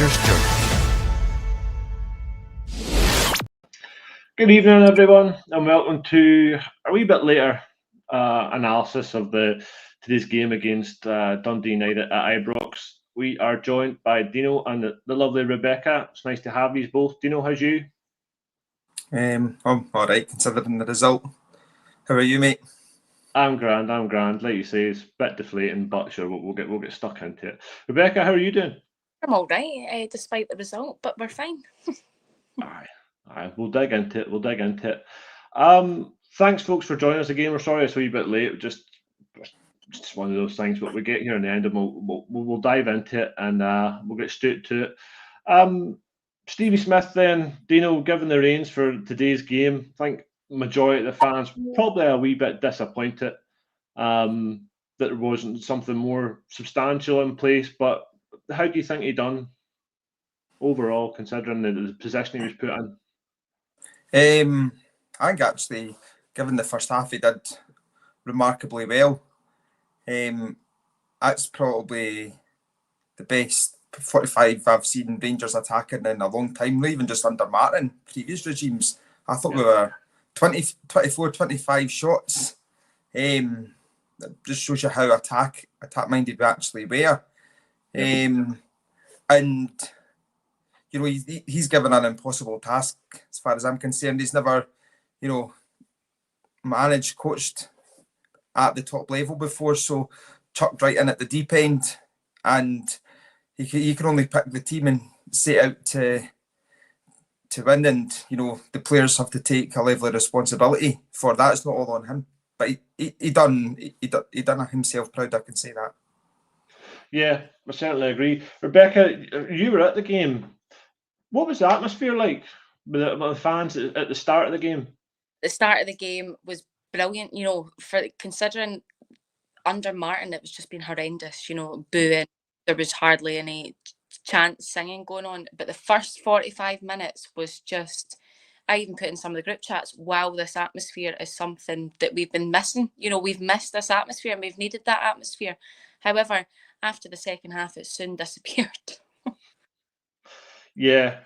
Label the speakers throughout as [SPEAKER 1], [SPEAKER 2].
[SPEAKER 1] Rangers journey.
[SPEAKER 2] Good evening, everyone, and welcome to a wee bit later analysis of today's game against Dundee United at Ibrox. We are joined by Dino and the lovely Rebecca. It's nice to have you both. Dino, how's you?
[SPEAKER 3] I'm all right, considering the result. How are you, mate?
[SPEAKER 2] I'm grand. Like you say, it's a bit deflating, but sure, we'll get stuck into it. Rebecca, how are you doing?
[SPEAKER 4] I'm all right, despite the result, but we're fine.
[SPEAKER 2] Aye, we'll dig into it. Thanks, folks, for joining us again. We're sorry it's a wee bit late. Just one of those things, but we get here in the end, and we'll dive into it, and we'll get straight to it. Stevie Smith, then Dino, given the reins for today's game, I think majority of the fans probably a wee bit disappointed that there wasn't something more substantial in place. But how do you think he done overall, considering the position he was put in?
[SPEAKER 3] I think actually, given the first half, he did remarkably well. That's probably the best 45 I've seen Rangers attacking in a long time, not even just under Martin. Previous regimes, I thought we were 24, 25 shots. That just shows you how attack-minded we actually were. And, you know, he's given an impossible task as far as I'm concerned. He's never, you know, managed, coached at the top level before, so chucked right in at the deep end, and he can only pick the team and set out to win, and you know the players have to take a level of responsibility for that. It's not all on him, but he done himself proud. I can say that.
[SPEAKER 2] Yeah, I certainly agree. Rebecca, you were at the game. What was the atmosphere like with the fans at the start of the game?
[SPEAKER 4] The start of the game was brilliant, you know, for considering under Martin it was just been horrendous, you know, booing. There was hardly any chant singing going on. But the first 45 minutes was just, I even put in some of the group chats, wow, this atmosphere is something that we've been missing. You know, we've missed this atmosphere and we've needed that atmosphere. However, after the second half, it soon disappeared.
[SPEAKER 2] Yeah,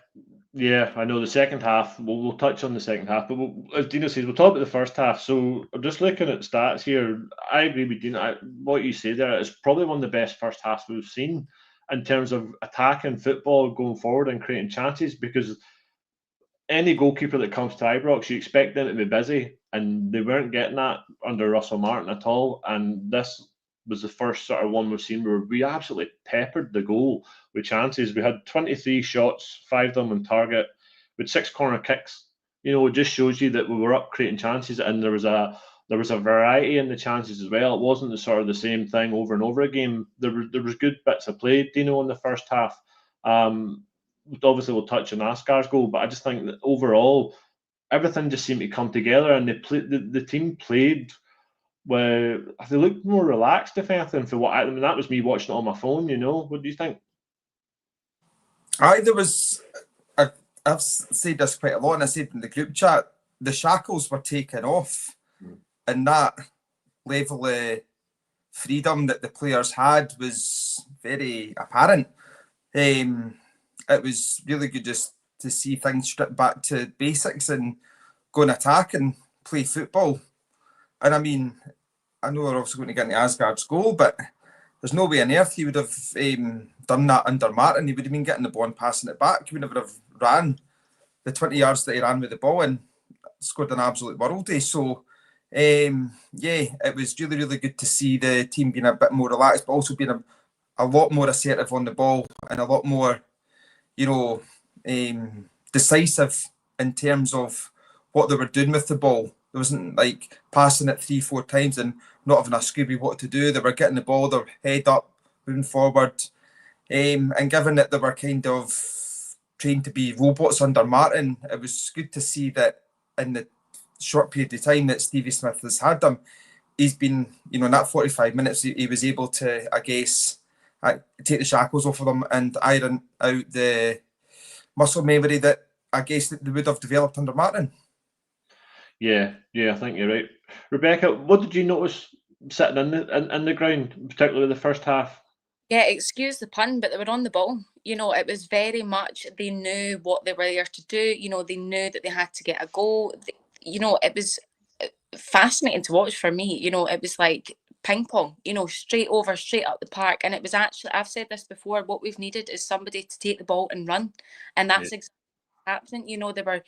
[SPEAKER 2] I know the second half. We'll touch on the second half, but as Dino says, we'll talk about the first half. So I'm just looking at stats here. I agree with Dino. What you say there is probably one of the best first halves we've seen in terms of attacking football going forward and creating chances, because any goalkeeper that comes to Ibrox, you expect them to be busy, and they weren't getting that under Russell Martin at all. And this was the first sort of one we've seen where we absolutely peppered the goal with chances. We had 23 shots, 5 of them on target, with 6 corner kicks. You know, it just shows you that we were up creating chances, and there was a variety in the chances as well. It wasn't the sort of the same thing over and over again. There was good bits of play, Dino, in the first half. Obviously, we'll touch on Askar's goal, but I just think that overall, everything just seemed to come together, and the team played. Well, they looked more relaxed, if anything, for what I mean. That was me watching it on my phone, you know. What do you think?
[SPEAKER 3] I've said this quite a lot, and I said in the group chat, the shackles were taken off, and that level of freedom that the players had was very apparent. It was really good just to see things stripped back to basics and go and attack and play football. And I mean, I know we're also going to get into Asgard's goal, but there's no way on earth he would have done that under Martin. He would have been getting the ball and passing it back. He would never have ran the 20 yards that he ran with the ball and scored an absolute worldie. So, yeah, it was really, really good to see the team being a bit more relaxed, but also being a lot more assertive on the ball and a lot more, you know, decisive in terms of what they were doing with the ball. There wasn't like passing it 3-4 times and not having a Scooby what to do. They were getting the ball, their head up, moving forward. And given that they were kind of trained to be robots under Martin, it was good to see that in the short period of time that Stevie Smith has had them, he's been, you know, in that 45 minutes, he was able to, I guess, take the shackles off of them and iron out the muscle memory that I guess that they would have developed under Martin.
[SPEAKER 2] Yeah, I think you're right. Rebecca, what did you notice sitting in the ground, particularly the first half?
[SPEAKER 4] Yeah, excuse the pun, but they were on the ball. You know, it was very much, they knew what they were there to do. You know, they knew that they had to get a goal. You know, it was fascinating to watch for me. You know, it was like ping pong, you know, straight over, straight up the park. And it was actually, I've said this before, what we've needed is somebody to take the ball and run. And that's exactly happening. You know, they were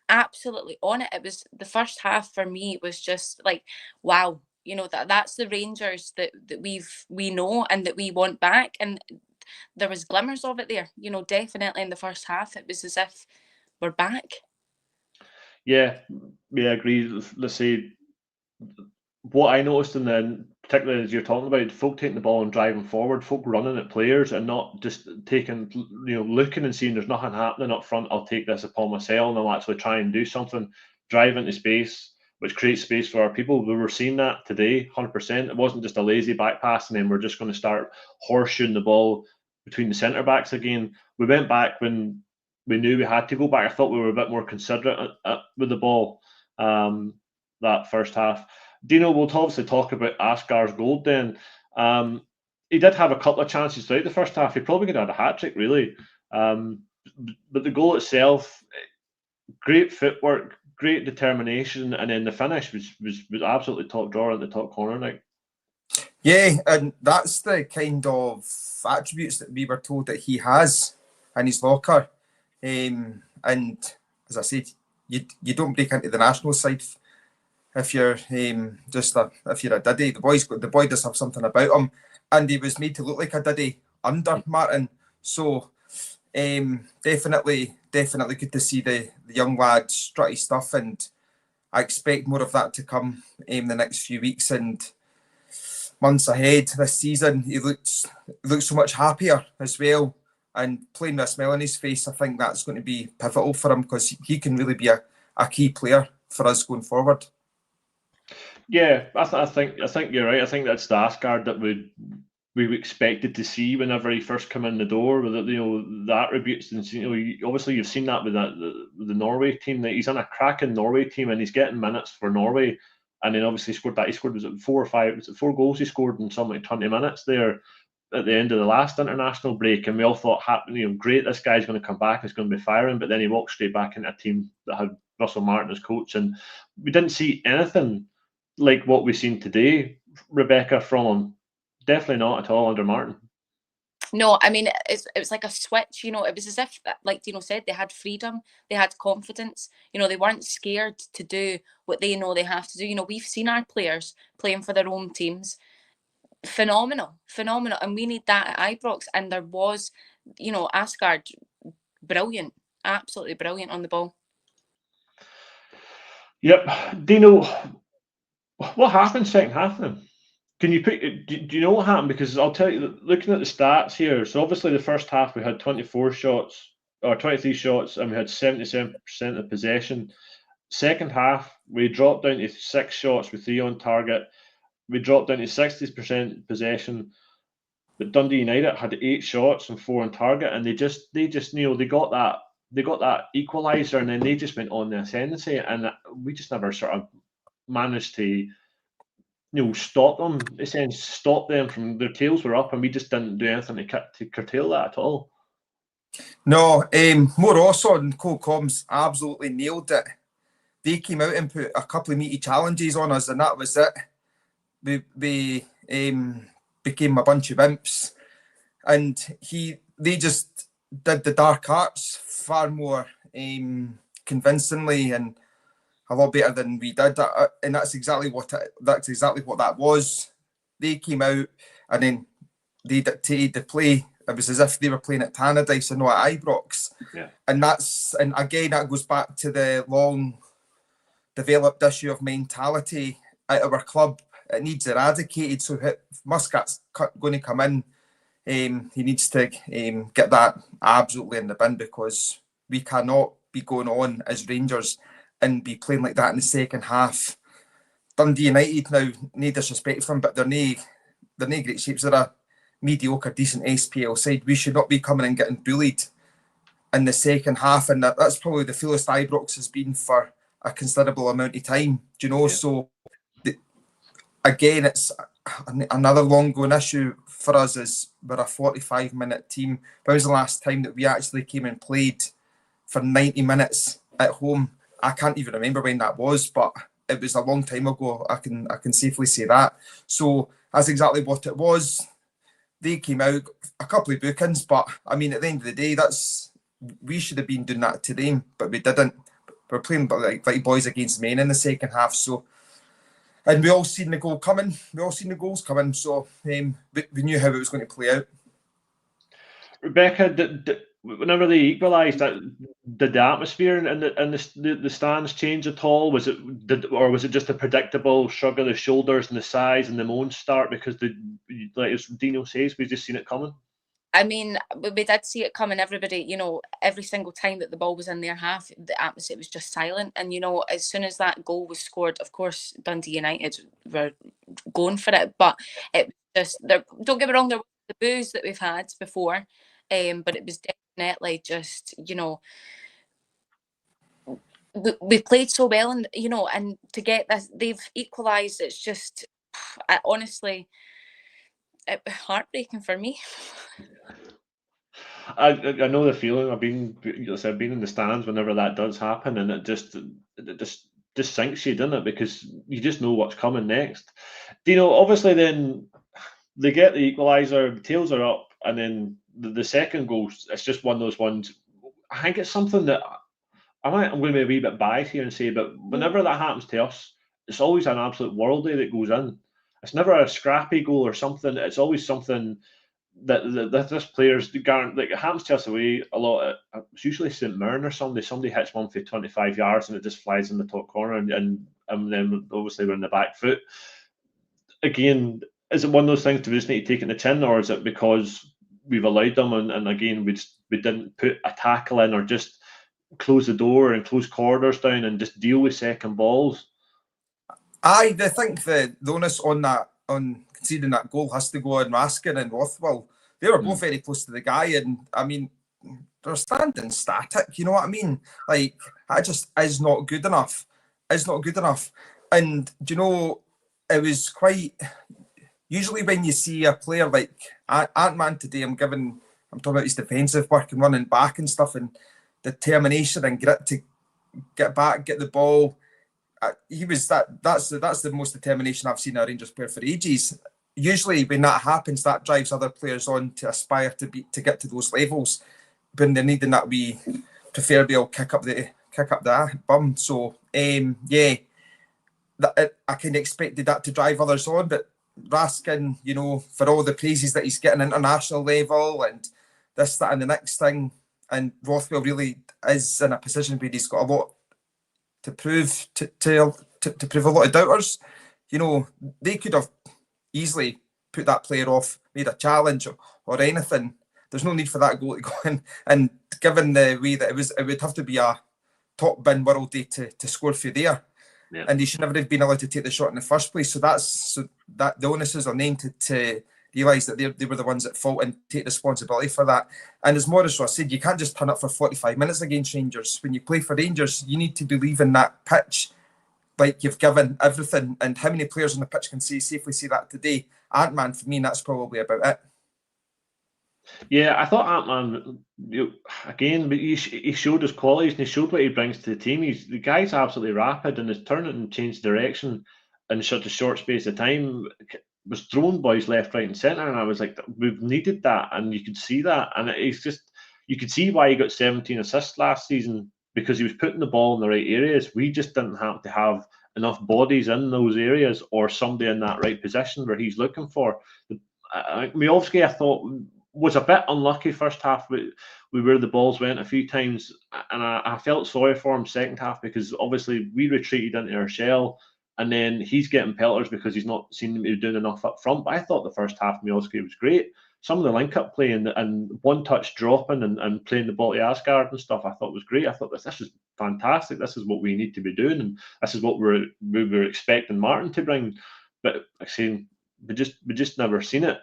[SPEAKER 4] absolutely on it. It was, the first half for me was just like, wow, you know, that's the Rangers that we know and that we want back. And there was glimmers of it there, you know, definitely in the first half. It was as if we're back.
[SPEAKER 2] Yeah, I agree. Let's say what I noticed, and then particularly as you're talking about, folk taking the ball and driving forward, folk running at players and not just taking, you know, looking and seeing there's nothing happening up front. I'll take this upon myself and I'll actually try and do something, drive into space, which creates space for our people. We were seeing that today, 100%. It wasn't just a lazy back pass and then we're just going to start horseshoeing the ball between the centre backs again. We went back when we knew we had to go back. I thought we were a bit more considerate with the ball that first half. Dino, we'll obviously talk about Asgar's goal then. He did have a couple of chances throughout the first half. He probably could have had a hat-trick, really. But the goal itself, great footwork, great determination, and then the finish was absolutely top drawer at the top corner. Like,
[SPEAKER 3] yeah, and that's the kind of attributes that we were told that he has in his locker. And as I said, you don't break into the national side if you're if you're a Dundee. The boy does have something about him, and he was made to look like a Dundee under Martin. So definitely good to see the young lad strut his stuff, and I expect more of that to come in the next few weeks and months ahead this season. He looks so much happier as well, and playing with a smile on his face. I think that's going to be pivotal for him because he can really be a key player for us going forward.
[SPEAKER 2] Yeah, I think you're right. I think that's the Asgard that we expected to see whenever he first came in the door. With the attributes, and obviously you've seen that with the Norway team. That he's on a cracking Norway team and he's getting minutes for Norway. And then obviously he scored was it 4 or 5? Was it 4 goals he scored in something like 20 minutes there at the end of the last international break? And we all thought, great, this guy's going to come back, he's going to be firing. But then he walked straight back into a team that had Russell Martin as coach, and we didn't see anything like what we've seen today, Rebecca, from him. Definitely not at all under Martin.
[SPEAKER 4] No, I mean, it was like a switch, you know. It was as if, like Dino said, they had freedom, they had confidence, you know, they weren't scared to do what they know they have to do. You know, we've seen our players playing for their own teams. Phenomenal. And we need that at Ibrox. And there was, you know, Asgard, brilliant, absolutely brilliant on the ball.
[SPEAKER 2] Yep. Dino, what happened second half then? Can you do you know what happened? Because I'll tell you, looking at the stats here, so obviously the first half we had 24 shots or 23 shots and we had 77% of possession. Second half, we dropped down to 6 shots with 3 on target. We dropped down to 60% possession. But Dundee United had 8 shots and 4 on target, and they just they got that equaliser, and then they just went on the ascendancy, and we just never sort of managed to stop them, essentially stop them from their tails were up, and we just didn't do anything to curtail that at all.
[SPEAKER 3] No, Moroso and Combs absolutely nailed it. They came out and put a couple of meaty challenges on us, and that was it. We became a bunch of imps, and they just did the dark arts far more convincingly and a lot better than we did, and that's exactly what that was. They came out and then they dictated the play. It was as if they were playing at Tannadice and not at Ibrox.
[SPEAKER 2] Yeah. And
[SPEAKER 3] again that goes back to the long developed issue of mentality at our club. It needs eradicated. So Muscat's going to come in. He needs to get that absolutely in the bin, because we cannot be going on as Rangers and be playing like that in the second half. Dundee United, now, no disrespect for them, but they're no great shapes. They're a mediocre, decent SPL side. We should not be coming and getting bullied in the second half, and that's probably the fullest Ibrox has been for a considerable amount of time. Do you know? Yeah. So again, it's another long-going issue for us is we're a 45-minute team. When was the last time that we actually came and played for 90 minutes at home? I can't even remember when that was, but it was a long time ago. I can safely say that. So that's exactly what it was. They came out a couple of bookings, but I mean, at the end of the day, we should have been doing that to them, but we didn't. We're playing like boys against men in the second half. So, and we all seen the goal coming. We all seen the goals coming. So we knew how it was going to play out.
[SPEAKER 2] Rebecca, whenever they equalised, did the atmosphere and the stands change at all? Was it just a predictable shrug of the shoulders and the sighs and the moans start because like as Dino says, we just seen it coming?
[SPEAKER 4] I mean, we did see it coming. Everybody, every single time that the ball was in their half, the atmosphere was just silent. And, as soon as that goal was scored, of course, Dundee United were going for it. But it was just, don't get me wrong, there were the boos that we've had before. But it was definitely just, we played so well, and and to get this, they've equalised. It's just, honestly, it was heartbreaking for me.
[SPEAKER 2] I know the feeling. I've been in the stands whenever that does happen, and it just sinks you, doesn't it? Because you just know what's coming next. Obviously, then they get the equaliser, the tails are up, and then the second goal. It's just one of those ones. I think it's something that I'm going to be a wee bit biased here and say, but whenever that happens to us, it's always an absolute worldie that goes in. It's never a scrappy goal or something. It's always something that this player's like it happens to us away a lot. It's usually St Mirren or somebody hits one for 25 yards and it just flies in the top corner, and then obviously we're in the back foot. Again, is it one of those things do we just need to take it in the chin, or is it because we've allowed them and again we didn't put a tackle in or just close the door and close corridors down and just deal with second balls?
[SPEAKER 3] I think the onus on conceding that goal has to go on Raskin and Rothwell. They were both very close to the guy, and I mean, they're standing static. You know what I mean? Like, that just is not good enough. It's not good enough. And it was quite. Usually, when you see a player like Ant-Man today, I'm talking about his defensive work and running back and stuff, and determination and grit to get back, get the ball. That's the most determination I've seen a Rangers player for ages. Usually when that happens, that drives other players on to aspire to get to those levels. When they're needing that wee proverbial kick up the bum. So I kind of expected that to drive others on, but Raskin, for all the praises that he's getting international level and this, that, and the next thing, and Rothwell really is in a position where he's got a lot to prove to prove a lot of doubters. They could have easily put that player off, made a challenge or anything. There's no need for that goal to go in. And given the way that it would have to be a top bin worldie to score for there. Yeah. And he should never have been allowed to take the shot in the first place. So that the onus is on them to realise that they were the ones at fault and take responsibility for that. And as Morris said, you can't just turn up for 45 minutes against Rangers. When you play for Rangers, you need to believe in that pitch like you've given everything. And how many players on the pitch can safely say that today? Ant-Man, for me, that's probably about it.
[SPEAKER 2] Yeah, I thought Ant-Man, again, he showed his qualities and he showed what he brings to the team. The guy's absolutely rapid, and his turn and change direction in such a short space of time was throwing boys left, right, and centre. And I was like, we've needed that, and you could see that. And it's just, you could see why he got 17 assists last season, because he was putting the ball in the right areas. We just didn't have to have enough bodies in those areas or somebody in that right position where he's looking for. Miovski, I thought, was a bit unlucky first half with where the balls went a few times, and I felt sorry for him second half, because obviously we retreated into our shell, and then he's getting pelters because he's not seen him doing enough up front. But I thought the first half Miovski was great. Some of the link-up play and one-touch dropping and playing the ball to Asgard and stuff, I thought was great. I thought this is fantastic. This is what we need to be doing, and this is what we were expecting Martin to bring. But like saying, we just never seen it.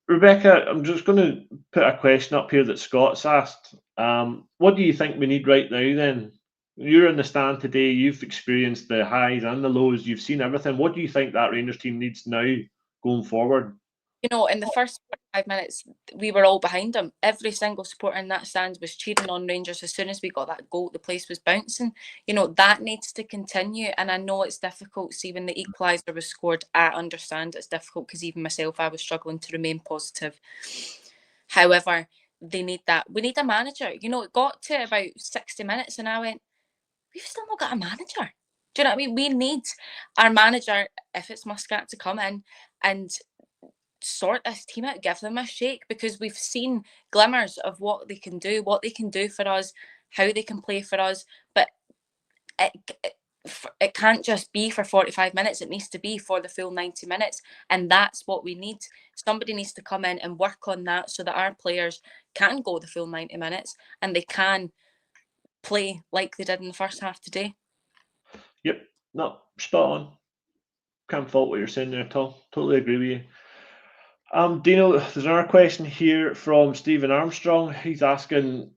[SPEAKER 2] Rebecca, I'm just going to put a question up here that Scott's asked. What do you think we need right now then? You're in the stand today, you've experienced the highs and the lows, you've seen everything. What do you think that Rangers team needs now going forward?
[SPEAKER 4] You know, in the first 5 minutes, we were all behind them. Every single supporter in that stand was cheering on Rangers. As soon as we got that goal, the place was bouncing. You know, that needs to continue. And I know it's difficult. See, when the equaliser was scored, I understand it's difficult because even myself, I was struggling to remain positive. However, they need that. We need a manager. You know, it got to about 60 minutes and I went, we've still not got a manager. Do you know what I mean? We need our manager, if it's Muscat, to come in and sort this team out, give them a shake, because we've seen glimmers of what they can do for us, how they can play for us, but it can't just be for 45 minutes. It needs to be for the full 90 minutes, and that's what we need. Somebody needs to come in and work on that so that our players can go the full 90 minutes and they can play like they did in the first half today.
[SPEAKER 2] Yep, no, spot on. Can't fault what you're saying there at all. Totally agree with you. Dino, there's another question here from Stephen Armstrong. He's asking,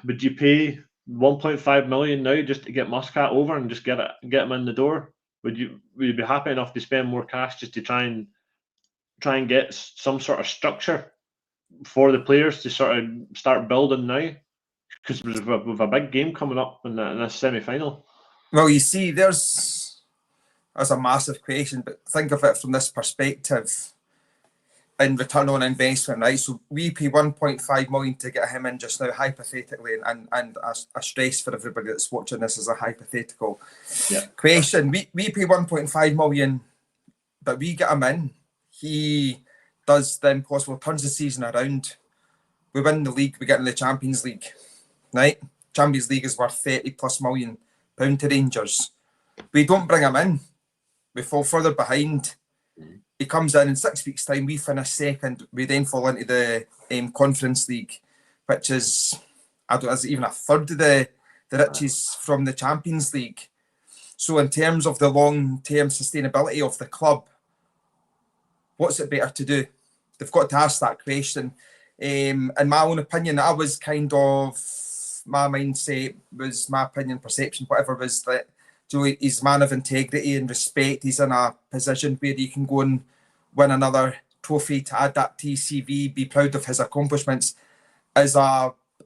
[SPEAKER 2] would you pay 1.5 million now just to get Muscat over and just get him in the door? Would you be happy enough to spend more cash just to try and get some sort of structure for the players to sort of start building now? Because we've a big game coming up in this semi-final.
[SPEAKER 3] Well, you see, there's a massive question, but think of it from this perspective. In return on investment, right? So we pay 1.5 million to get him in just now, hypothetically, and I stress for everybody that's watching this as a hypothetical question. We pay 1.5 million, but we get him in. He does the impossible, turns the season around. We win the league, we get in the Champions League, right? Champions League is worth £30+ million to Rangers. We don't bring him in. We fall further behind. He comes in 6 weeks' time, we finish second. We then fall into the Conference League, which is, is even a third of the riches from the Champions League. So in terms of the long-term sustainability of the club, what's it better to do? They've got to ask that question. In my own opinion, I was kind of, my mindset was, my opinion, perception, whatever, was that he's a man of integrity and respect. He's in a position where he can go and win another trophy to add that to his CV, be proud of his accomplishments as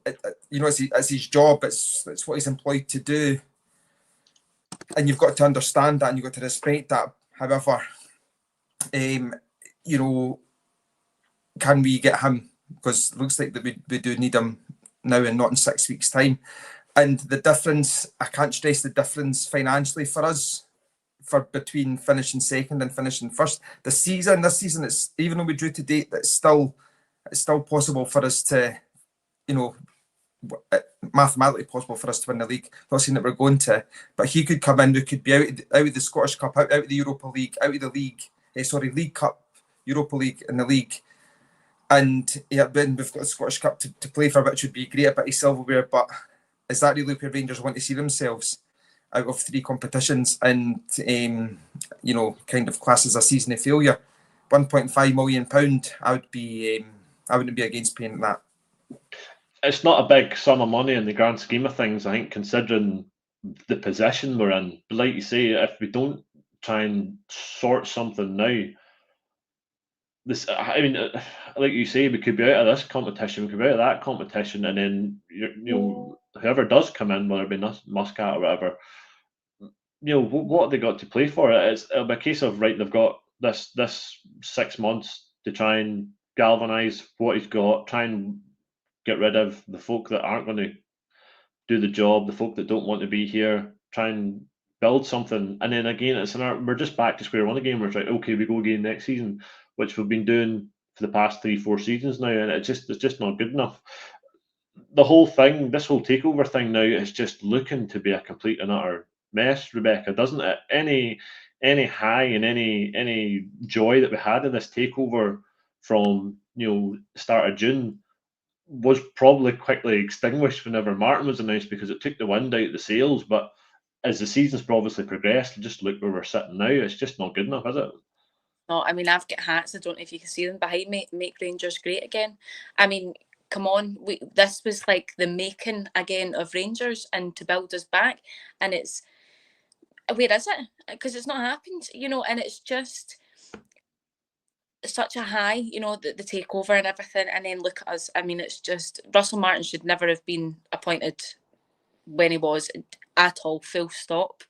[SPEAKER 3] it's his job. It's what he's employed to do. And you've got to understand that and you've got to respect that. However, can we get him? Because it looks like that we do need him now and not in 6 weeks' time. And the difference, I can't stress the difference financially for us, for between finishing second and finishing first. This season, it's, even though we drew to date, it's still possible for us to, mathematically possible for us to win the league. Not saying that we're going to, but he could come in. We could be out of the Scottish Cup, out of the Europa League, out of the league. League Cup, Europa League, and the league. And then we've got the Scottish Cup to play for, which would be great, a bit of silverware. But is that really where Rangers want to see themselves, out of 3 competitions and kind of class as a season of failure? £1.5 million, I wouldn't be against paying that.
[SPEAKER 2] It's not a big sum of money in the grand scheme of things, I think, considering the position we're in. But like you say, if we don't try and sort something now, like you say, we could be out of this competition, we could be out of that competition, and then whoever does come in, whether it be Muscat or whatever, what have they got to play for? It'll be a case of, right, they've got this 6 months to try and galvanise what he's got, try and get rid of the folk that aren't going to do the job, the folk that don't want to be here, try and build something. And then again, we're just back to square one again. We're like, okay, we go again next season, which we've been doing for the past 3-4 seasons now, and it's just not good enough. The whole thing, this whole takeover thing now, is just looking to be a complete and utter mess, Rebecca, doesn't it? Any high and any joy that we had in this takeover from start of June was probably quickly extinguished whenever Martin was announced, because it took the wind out of the sails. But as the season's obviously progressed, just look where we're sitting now, it's just not good enough, is it?
[SPEAKER 4] No, I mean, I've got hats, I don't know if you can see them behind me, make Rangers great again. I mean, come on, this was like the making again of Rangers, and to build us back, and it's, where is it? Because it's not happened, and it's just, such a high, you know, the takeover and everything, and then look at us. I mean, it's just Russell Martin should never have been appointed when he was at all, full stop.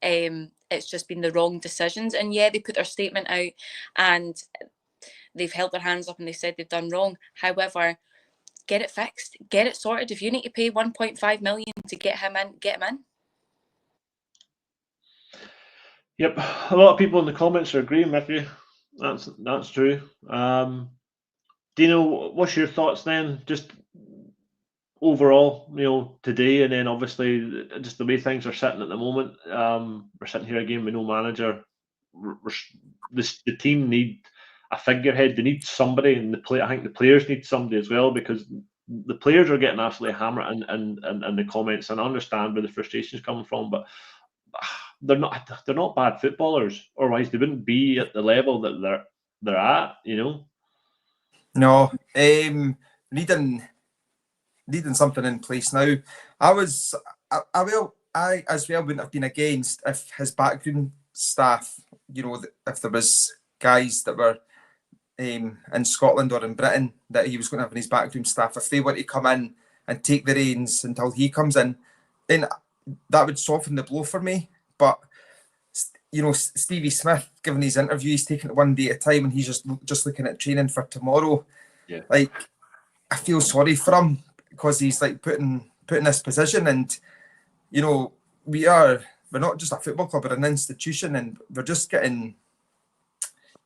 [SPEAKER 4] It's just been the wrong decisions. And yeah, they put their statement out and they've held their hands up and they said they've done wrong. However, get it fixed, get it sorted. If you need to pay 1.5 million to get him in, get him in.
[SPEAKER 2] Yep, a lot of people in the comments are agreeing with you. That's true. Dino, what's your thoughts then? Just overall, you know, today, and then obviously just the way things are sitting at the moment. We're sitting here again with no manager. The team need a figurehead. They need somebody, and I think the players need somebody as well, because the players are getting absolutely hammered in the comments, and I understand where the frustration is coming from, but they're not bad footballers, otherwise they wouldn't be at the level that they're at, you know.
[SPEAKER 3] No, needing something in place now. I as well wouldn't have been against if his backroom staff, you know, if there was guys that were in Scotland or in Britain that he was going to have in his backroom staff, if they were to come in and take the reins until he comes in, then that would soften the blow for me. But you know, Stevie Smith, given his interview, he's taking it one day at a time, and he's just looking at training for tomorrow.
[SPEAKER 2] Yeah.
[SPEAKER 3] Like, I feel sorry for him because he's like put in this position, and you know, we're not just a football club, we're an institution, and we're just getting,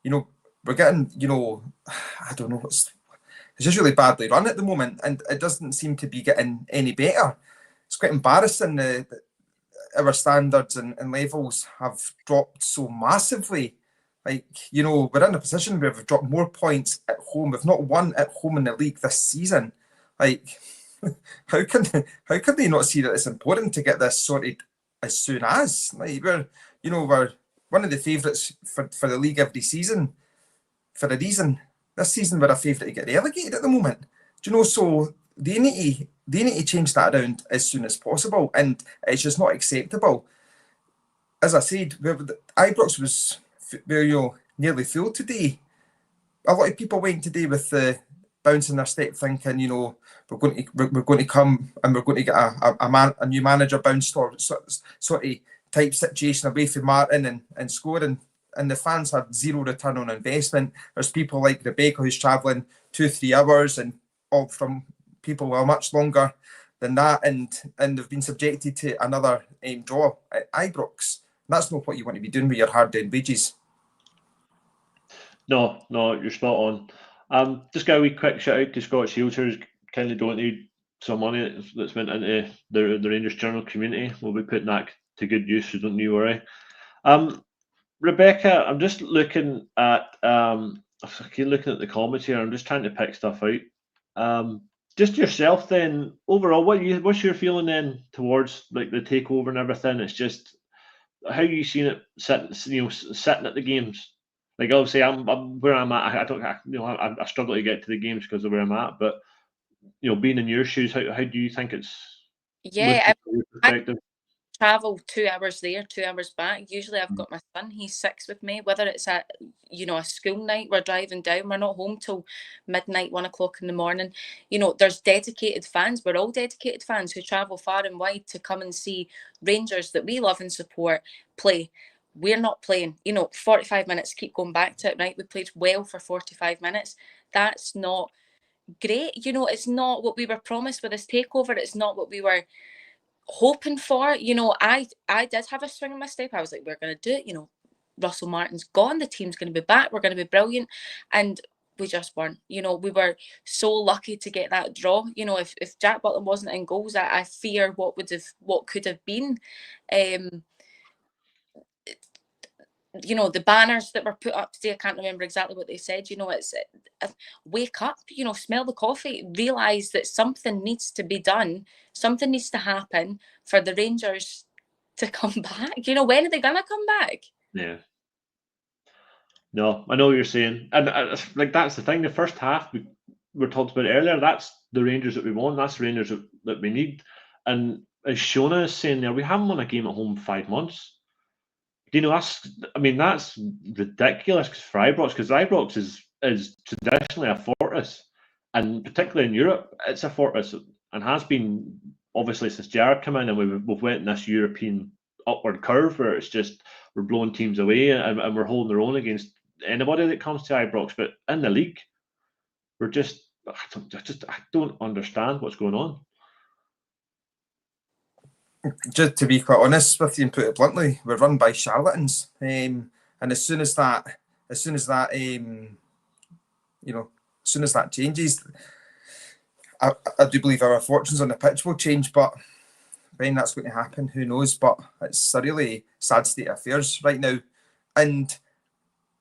[SPEAKER 3] you know, I don't know, it's just really badly run at the moment, and it doesn't seem to be getting any better. It's quite embarrassing. Our standards and levels have dropped so massively. Like, you know, we're in a position where we've dropped more points at home. We've not won at home in the league this season. Like, how can they not see that it's important to get this sorted as soon as? Like, we're one of the favourites for the league every season for a reason. This season we're a favourite to get relegated at the moment. Do you know? So they need to change that around as soon as possible, and it's just not acceptable. As I said, Ibrox was nearly full today. A lot of people went today with the bouncing their step, thinking, you know, we're going to come and we're going to get a new manager bounce or sort of type situation away from Martin and scoring. And the fans had zero return on investment. There's people like Rebecca who's travelling 2-3 hours, and all from people who are much longer than that, and they've been subjected to another draw at Ibrox. That's not what you want to be doing with your hard-earned wages.
[SPEAKER 2] No, you're spot on. Just got a wee quick shout out to Scottish Shields, who's kind of donated some money that's went into the Rangers Journal community. We'll be putting that to good use, so don't you worry. Rebecca, I'm just looking at the comments here. I'm just trying to pick stuff out. Just yourself then, overall, what's your feeling then towards like the takeover and everything? It's just how you seen it sitting at the games. Like, obviously, I'm where I'm at. I struggle to get to the games because of where I'm at. But you know, being in your shoes, how do you think it's?
[SPEAKER 4] Yeah,
[SPEAKER 2] from your perspective?
[SPEAKER 4] Travel 2 hours there, 2 hours back. Usually I've got my son, he's 6 with me, whether it's at, you know, a school night, we're driving down, we're not home till midnight, 1 o'clock in the morning. You know, there's dedicated fans, we're all dedicated fans who travel far and wide to come and see Rangers that we love and support play. We're not playing, you know, 45 minutes, keep going back to it, right? We played well for 45 minutes. That's not great. You know, it's not what we were promised with this takeover. It's not what we were hoping for. You know, I did have a swing in my step. I was like, we're going to do it. You know, Russell Martin's gone, the team's going to be back, we're going to be brilliant, and we just weren't. You know, we were so lucky to get that draw. You know, if Jack Butland wasn't in goals, I fear what could have been. You know, the banners that were put up today, I can't remember exactly what they said. You know, it's wake up, you know, smell the coffee, realise that something needs to be done, something needs to happen for the Rangers to come back. You know, when are they going to come back?
[SPEAKER 2] Yeah. No, I know what you're saying. And like, that's the thing. The first half, we were talked about earlier, that's the Rangers that we want. That's the Rangers that we need. And as Shona is saying there, we haven't won a game at home in 5 months. You know, that's ridiculous for Ibrox, because Ibrox is is traditionally a fortress, and particularly in Europe, it's a fortress and has been obviously since Gerrard came in, and we've went in this European upward curve where it's just we're blowing teams away and we're holding our own against anybody that comes to Ibrox. But in the league, we're I don't understand what's going on.
[SPEAKER 3] Just to be quite honest with you and put it bluntly, we're run by charlatans. And as soon as that changes, I do believe our fortunes on the pitch will change. But when that's going to happen, who knows? But it's a really sad state of affairs right now, and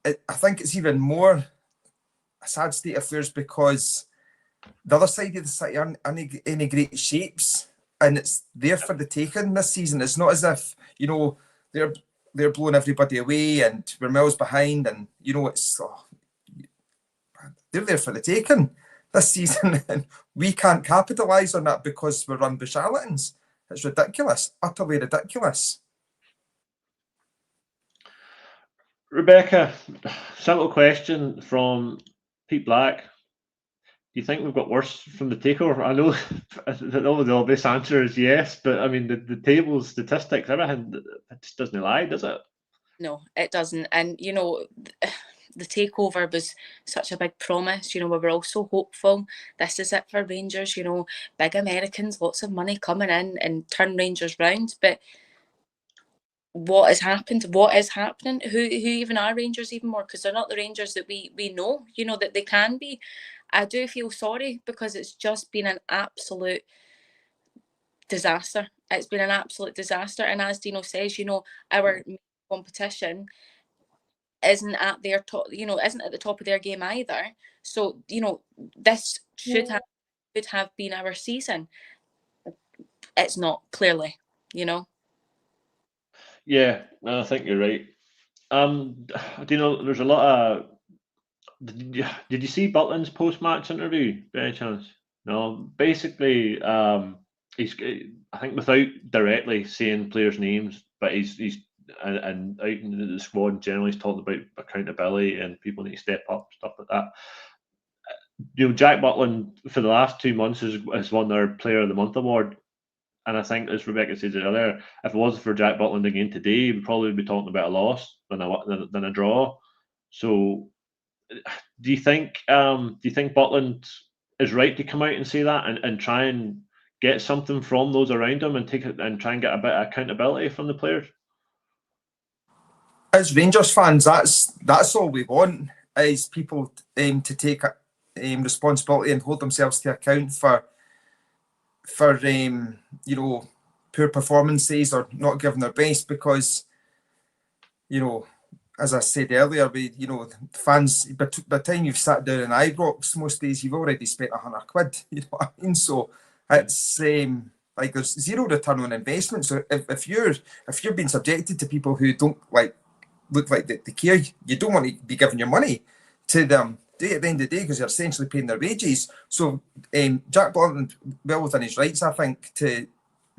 [SPEAKER 3] I think it's even more a sad state of affairs because the other side of the city aren't in any great shapes, and it's there for the taking this season. It's not as if they're blowing everybody away and we're miles behind, and they're there for the taking this season, and we can't capitalise on that because we're run by charlatans. It's ridiculous, utterly ridiculous.
[SPEAKER 2] Rebecca, simple question from Pete Black. Do you think we've got worse from the takeover? I know the obvious answer is yes, but I mean the tables, statistics, everything, it just doesn't lie, does it?
[SPEAKER 4] No, it doesn't. And the takeover was such a big promise. We were all so hopeful. This is it for Rangers. Big Americans, lots of money coming in and turn Rangers round. But what has happened? What is happening? Who even are Rangers even more? Because they're not the Rangers that we know. That they can be. I do feel sorry because it's just been an absolute disaster. It's been an absolute disaster. And as Dino says, our competition isn't at their top, isn't at the top of their game either. So, this should have been our season. It's not, clearly,
[SPEAKER 2] Yeah, I think you're right. There's a lot of. Did you see Butland's post-match interview by any chance? No, basically, he's, I think, without directly saying players' names, but he's and out in the squad generally, he's talking about accountability and people need to step up, stuff like that. Jack Butland for the last 2 months has won their Player of the Month award, and I think, as Rebecca said earlier, if it wasn't for Jack Butland again today, we'd probably be talking about a loss than a draw. So, do you think Butland is right to come out and say that and try and get something from those around him and take it and try and get a bit of accountability from the players?
[SPEAKER 3] As Rangers fans, that's all we want, is people to take responsibility and hold themselves to account for poor performances or not giving their best, because as I said earlier, fans, by the time you've sat down in Ibrox most days, you've already spent £100. You know what I mean? So it's there's zero return on investment. So if you're being subjected to people who don't look like they care, you don't want to be giving your money to them at the end of the day, because you're essentially paying their wages. So Jack Butland, well within his rights, I think, to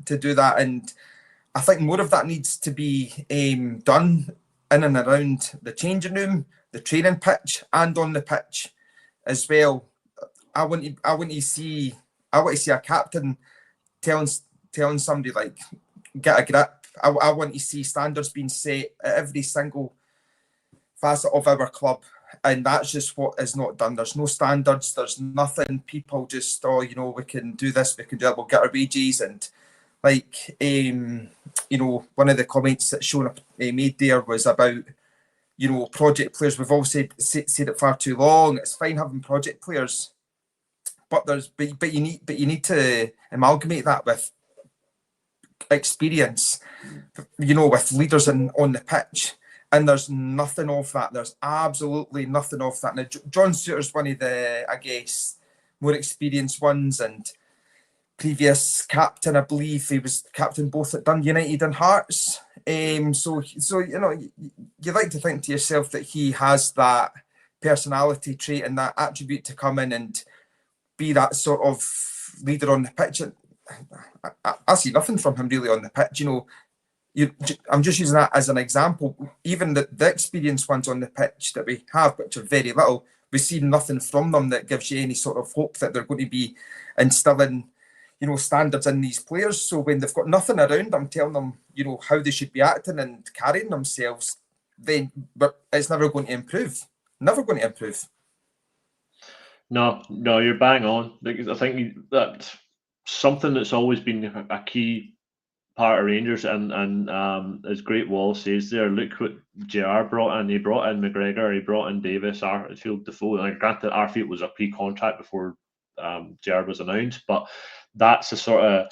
[SPEAKER 3] do that, and I think more of that needs to be done in and around the changing room, the training pitch, and on the pitch as well. I want to see a captain telling somebody get a grip. I want to see standards being set at every single facet of our club, and that's just what is not done. There's no standards. There's nothing. People just we can do this, we can do that. We'll get our wages, and one of the comments that Shona made there was about project players. We've all said it far too long. It's fine having project players, but you need to amalgamate that with experience, with leaders on the pitch, and there's nothing of that. There's absolutely nothing of that. Now, John Suter's one of the, I guess, more experienced ones, and previous captain, I believe he was captain both at Dundee United and Hearts. So you like to think to yourself that he has that personality trait and that attribute to come in and be that sort of leader on the pitch. I see nothing from him really on the pitch. I'm just using that as an example. Even the experienced ones on the pitch that we have, which are very little, we've seen nothing from them that gives you any sort of hope that they're going to be instilling, you know, standards in these players. So when they've got nothing around them telling them, you know, how they should be acting and carrying themselves, then but it's never going to improve. Never going to improve.
[SPEAKER 2] No, you're bang on. Because I think that's something that's always been a key part of Rangers, and as Great Wall says there, look what JR brought in. He brought in McGregor, he brought in Davis, Arfield, Defoe. And granted, Arfield was a pre-contract before JR was announced, but that's a sort of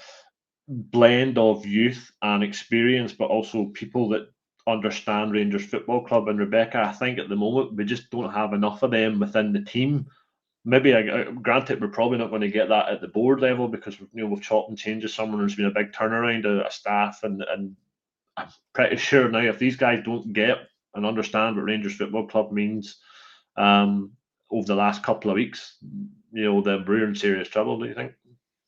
[SPEAKER 2] blend of youth and experience, but also people that understand Rangers Football Club. And Rebecca, I think at the moment we just don't have enough of them within the team. Maybe, granted, we're probably not going to get that at the board level because we've chopped and changed someone. There's been a big turnaround of staff, and I'm pretty sure now if these guys don't get and understand what Rangers Football Club means over the last couple of weeks, we're in serious trouble. Do you think?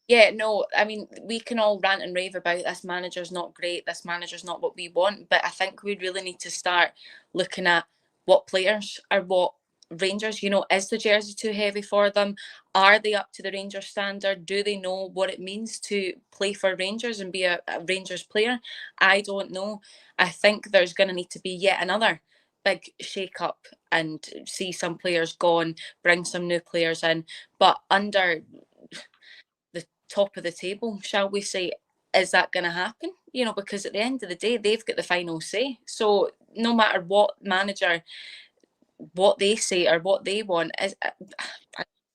[SPEAKER 4] Yeah, no, I mean, we can all rant and rave about this manager's not great, this manager's not what we want, but I think we really need to start looking at what players are what Rangers, is the jersey too heavy for them? Are they up to the Rangers standard? Do they know what it means to play for Rangers and be a Rangers player? I don't know. I think there's going to need to be yet another big shake-up and see some players gone, bring some new players in, but under the top of the table, shall we say. Is that going to happen? Because at the end of the day, they've got the final say. So no matter what manager, what they say or what they want, I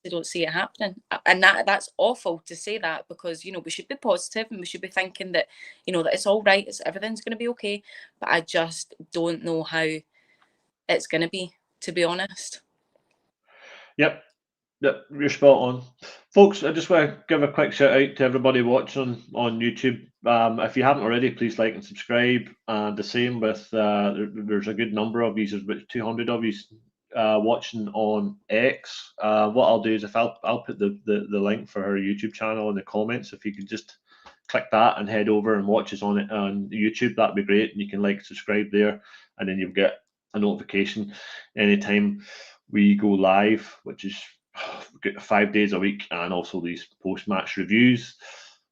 [SPEAKER 4] don't see it happening. And that's awful to say that, because we should be positive and we should be thinking that that it's all right, everything's going to be okay. But I just don't know how it's going to be, to be honest.
[SPEAKER 2] Yep, you're spot on, folks. I just want to give a quick shout out to everybody watching on YouTube. If you haven't already, please like and subscribe. And the same with there's a good number of you, there's about 200 of you watching on X. What I'll do is I'll put the link for her YouTube channel in the comments. If you could just click that and head over and watch us on it on YouTube, that'd be great. And you can like, subscribe there, and then you'll get a notification anytime we go live, which is 5 days a week, and also these post-match reviews,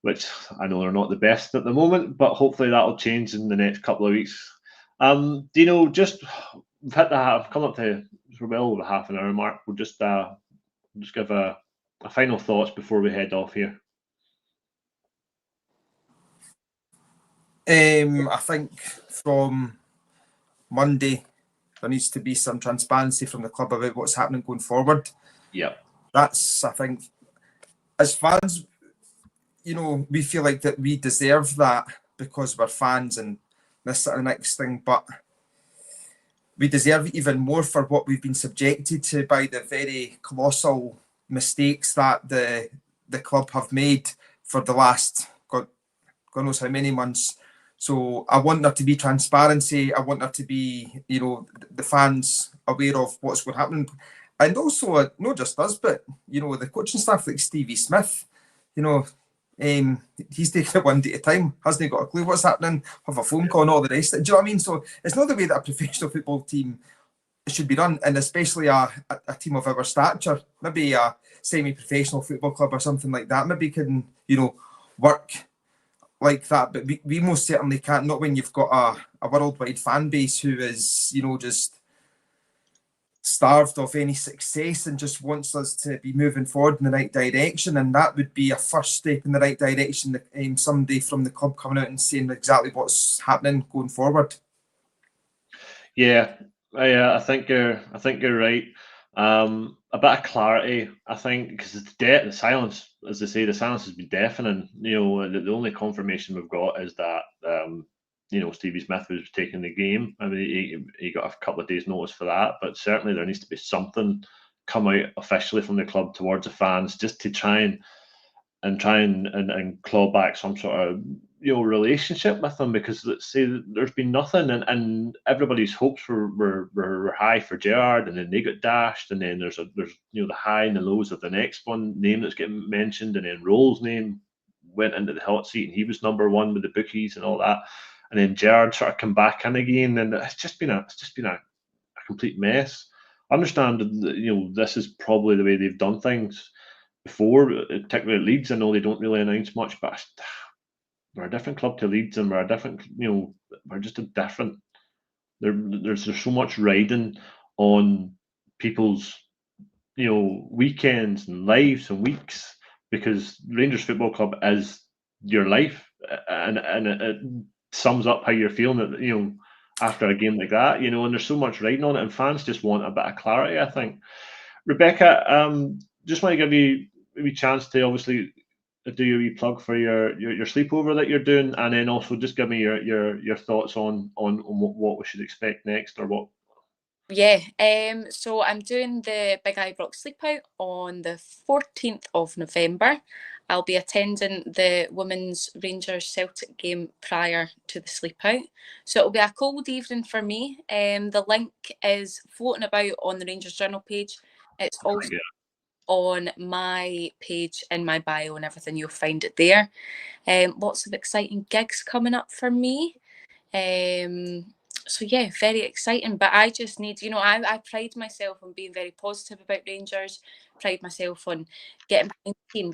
[SPEAKER 2] which I know are not the best at the moment, but hopefully that'll change in the next couple of weeks. Dino, just we've hit come up to well over half an hour mark. We'll just give a final thoughts before we head off here.
[SPEAKER 3] I think from Monday there needs to be some transparency from the club about what's happening going forward.
[SPEAKER 2] Yeah,
[SPEAKER 3] that's, I think, as fans, we feel like that we deserve that because we're fans and this sort of next thing, but we deserve even more for what we've been subjected to by the very colossal mistakes that the club have made for the last God knows how many months. So I want there to be transparency. I want there to be, the fans aware of what's going to happen. And also, not just us, but, the coaching staff like Stevie Smith, he's taking it one day at a time, hasn't he got a clue what's happening, have a phone call and all the rest. Do you know what I mean? So it's not the way that a professional football team should be run, and especially a team of our stature, maybe a semi-professional football club or something like that, maybe can, work like that. But we most certainly can't, not when you've got a worldwide fan base who is, just starved of any success and just wants us to be moving forward in the right direction. And that would be a first step in the right direction, somebody from the club coming out and saying exactly what's happening going forward.
[SPEAKER 2] Yeah, I think you're right. A bit of clarity, I think, because the silence, as they say, the silence has been deafening. The only confirmation we've got is that Stevie Smith was taking the game. I mean, he got a couple of days' notice for that, but certainly there needs to be something come out officially from the club towards the fans, just to try and claw back some sort of relationship with them, because let's say there's been nothing, and everybody's hopes were high for Gerrard, and then they got dashed, and then there's the high and the lows of the next name that's getting mentioned, and then Roll's name went into the hot seat and he was number one with the bookies and all that, and then Gerrard sort of come back in again, and it's just been a complete mess. understand that, this is probably the way they've done things before, particularly at Leeds. I know they don't really announce much, but we're a different club to Leeds, and we're a different, we're just a different. There's so much riding on people's, weekends and lives and weeks, because Rangers Football Club is your life, and it sums up how you're feeling after a game like that, and there's so much riding on it, and fans just want a bit of clarity, I think. Rebecca, just want to give you a wee chance to obviously do your wee plug for your sleepover that you're doing, and then also just give me your thoughts on what we should expect next, or what.
[SPEAKER 4] Yeah, so I'm doing the Big Ibrox Sleep Out on the 14th of November. I'll be attending the Women's Rangers Celtic game prior to the Sleep Out. So it'll be a cold evening for me. The link is floating about on the Rangers Journal page. It's also on my page in my bio and everything. You'll find it there. Lots of exciting gigs coming up for me. So yeah, very exciting. But I just need, I pride myself on being very positive about Rangers, pride myself on getting behind the team,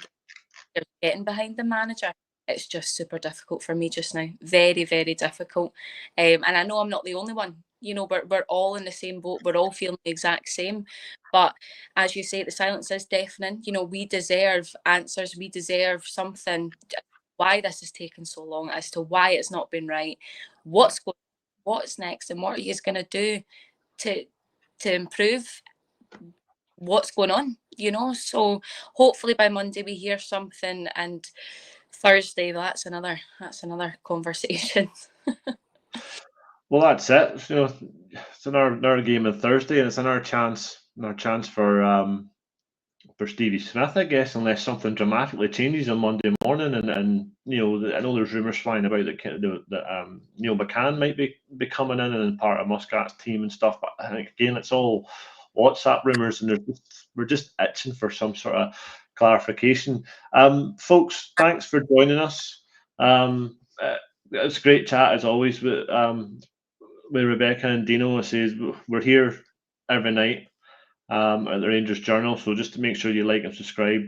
[SPEAKER 4] getting behind the manager. It's just super difficult for me just now. Very, very difficult. And I know I'm not the only one. We're all in the same boat. We're all feeling the exact same. But as you say, the silence is deafening. We deserve answers. We deserve something. Why this is taking so long, as to why it's not been right, what's next, and what are you going to do to improve what's going on, So hopefully by Monday we hear something, and Thursday that's another conversation.
[SPEAKER 2] Well, that's it. It's another game on Thursday, and it's another chance for Stevie Smith, I guess, unless something dramatically changes on Monday morning. And I know there's rumours flying about that Neil McCann might be coming in and part of Muscat's team and stuff. But I think, again, it's all WhatsApp rumours, and we're just itching for some sort of clarification. Folks, thanks for joining us. It's a great chat, as always, with Rebecca and Dino. We're here every night at the Rangers Journal, so just to make sure you like and subscribe.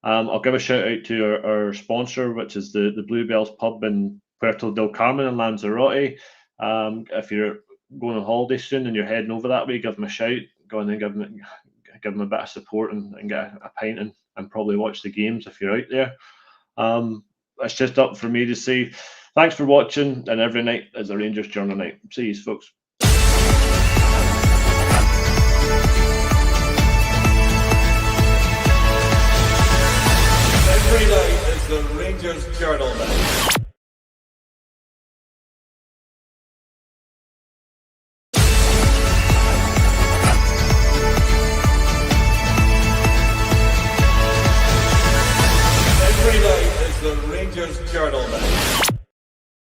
[SPEAKER 2] I'll give a shout out to our sponsor, which is the Bluebells pub in Puerto del Carmen in Lanzarote. If you're going on holiday soon and you're heading over that way, give them a shout. Go in and give them a bit of support and get a pint and probably watch the games if you're out there. It's just up for me to say thanks for watching, and every night is a Rangers Journal night. See you, folks.
[SPEAKER 1] Every night is the Rangers Journal night. Every night is the Rangers Journal night.